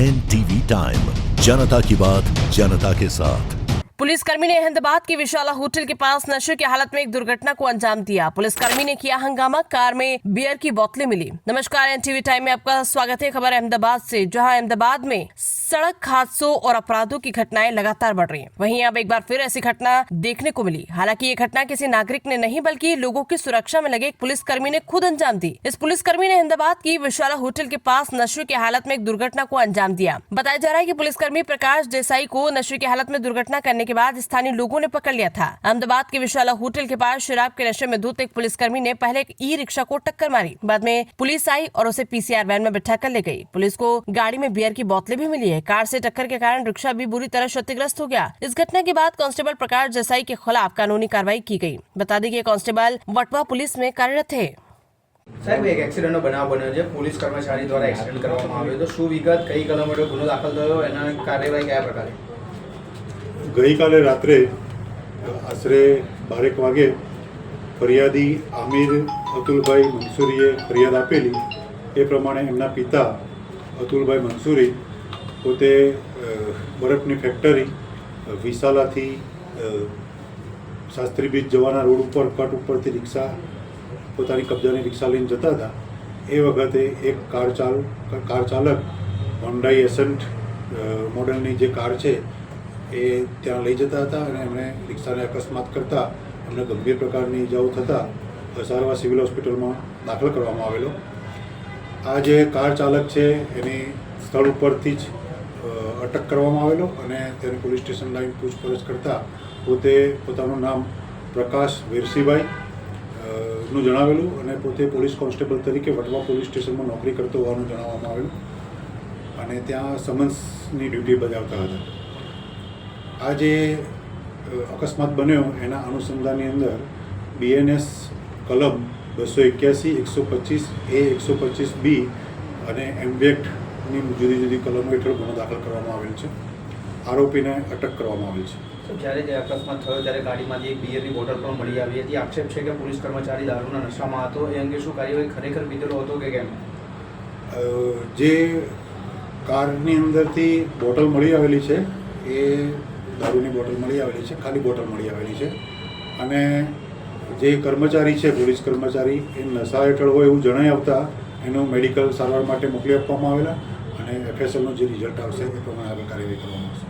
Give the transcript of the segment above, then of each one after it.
NTV time, जनता की बात जनता के साथ। पुलिसकर्मी ने अहमदाबाद के विशाला होटल के पास नशे की हालत में एक दुर्घटना को अंजाम दिया। पुलिसकर्मी ने किया हंगामा, कार में बियर की बोतलें मिली। नमस्कार, एनटीवी टाइम में आपका स्वागत है। खबर अहमदाबाद से, जहां अहमदाबाद में सड़क हादसों और अपराधों की घटनाएं लगातार बढ़ रही हैं। वहीं अब एक बार फिर ऐसी घटना देखने को मिली। हालांकि ये घटना किसी नागरिक ने नहीं बल्कि लोगों की सुरक्षा में लगे एक पुलिसकर्मी ने खुद अंजाम दी। इस पुलिसकर्मी ने अहमदाबाद की विशाला होटल के पास नशे की हालत में एक दुर्घटना को अंजाम दिया। बताया जा रहा है कि पुलिसकर्मी प्रकाश देसाई को नशे की हालत में दुर्घटना करने के बाद स्थानीय लोगों ने पकड़ लिया था। अहमदाबाद के विशाला होटल के पास शराब के नशे में धुत एक पुलिसकर्मी ने पहले एक ई रिक्शा को टक्कर मारी। बाद में पुलिस आई और उसे पीसीआर वैन में बिठा कर ले गई। पुलिस को गाड़ी में बियर की बोतलें भी मिली है। कार से टक्कर के कारण रिक्शा भी बुरी तरह क्षतिग्रस्त हो गया। इस घटना के बाद कांस्टेबल प्रकाश देसाई के खिलाफ कानूनी कार्रवाई की गई। बता दें कि कांस्टेबल वटवा पुलिस में कार्यरत थे। સાહેબ, એક એક્સિડન્ટનો બનાવ બન્યો છે। પોલીસ કર્મચારી દ્વારા એક્સિડન્ટ કરવામાં આવ્યો તો શું વિગત, કઈ કલમ હેઠળ ગુનો દાખલ થયો, એના કાર્યવાહી કયા પ્રકારે? ગઈકાલે રાત્રે આશરે 12 વાગે ફરિયાદી આમિર અતુલભાઈ મંસૂરીએ ફરિયાદ આપેલી એ પ્રમાણે એમના પિતા અતુલભાઈ મંસૂરી પોતે બરફની ફેક્ટરી વિશાલાથી શાસ્ત્રી બીચ જવાના રોડ ઉપર કટ ઉપરથી રિક્ષા પોતાની કબજાની રિક્ષા લઈને જતા હતા। એ વખતે એક કાર ચાલક હોન્ડાઈ એસન્ટ મોડલની જે કાર છે એ ત્યાં લઈ જતા હતા અને એમણે રિક્ષાને અકસ્માત કરતાં એમને ગંભીર પ્રકારની ઇજાઓ થતાં સારવાર સિવિલ હોસ્પિટલમાં દાખલ કરવામાં આવેલો। આ જે કાર ચાલક છે એની સ્થળ ઉપરથી જ અટક કરવામાં આવેલો અને તેને પોલીસ સ્ટેશન લાવીને પૂછપરછ કરતાં પોતે પોતાનું નામ પ્રકાશ વેરસીભાઈ નું જણાવેલું અને પોતે પોલીસ કોન્સ્ટેબલ તરીકે વટવા પોલીસ સ્ટેશનમાં નોકરી કરતો હોવાનું જણાવવામાં આવેલું અને ત્યાં સમન્સની ડ્યુટી બજાવતા હતા। આ જે અકસ્માત બન્યો એના અનુસંધાનની અંદર BNS કલમ 281, 125 A, 125 B અને એમ્બેક્ટની જુદી જુદી કલમો હેઠળ ગુનો દાખલ કરવામાં આવેલ છે। આરોપીને અટક કરવામાં આવેલ છે। જ્યારે જે અકસ્માત થયો ત્યારે ગાડીમાંથી એક બિયરની બોટલ પણ મળી આવી હતી। આક્ષેપ છે કે પોલીસ કર્મચારી દારૂના નશામાં હતો। એ અંગે શું કાર્યવાહી ખરેખર પીધેલો હતો કે કેમ? જે કારની અંદરથી બોટલ મળી આવેલી છે એ દારૂની બોટલ મળી આવેલી છે, ખાલી બોટલ મળી આવેલી છે અને જે કર્મચારી છે પોલીસ કર્મચારી એ નશા હેઠળ હોય એવું જણાઈ આવતા એનો મેડિકલ સારવાર માટે મોકલી આપવામાં આવેલા અને FSLનું જે રિઝલ્ટ આવશે એ પ્રમાણે આગળ કાર્યવાહી કરવામાં આવશે।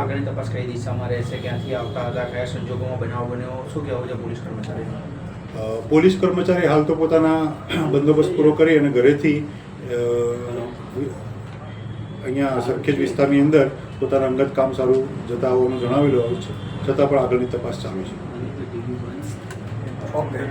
આગળની તપાસ કઈ દિશામાં રહેશે, ક્યાંથી આવતા હતા, કયા સંજોગોમાં બનાવ બન્યો, શું કહેવું છે પોલીસ કર્મચારીનો? પોલીસ કર્મચારી હાલ તો પોતાના બંદોબસ્ત પૂરો કરી અને ઘરેથી અહીંયા સરખેજ વિસ્તારની અંદર પોતાના અંગત કામ સારું જતા હોવાનું જણાવેલું છે, છતાં પણ આગળની તપાસ ચાલુ છે। ઓકે।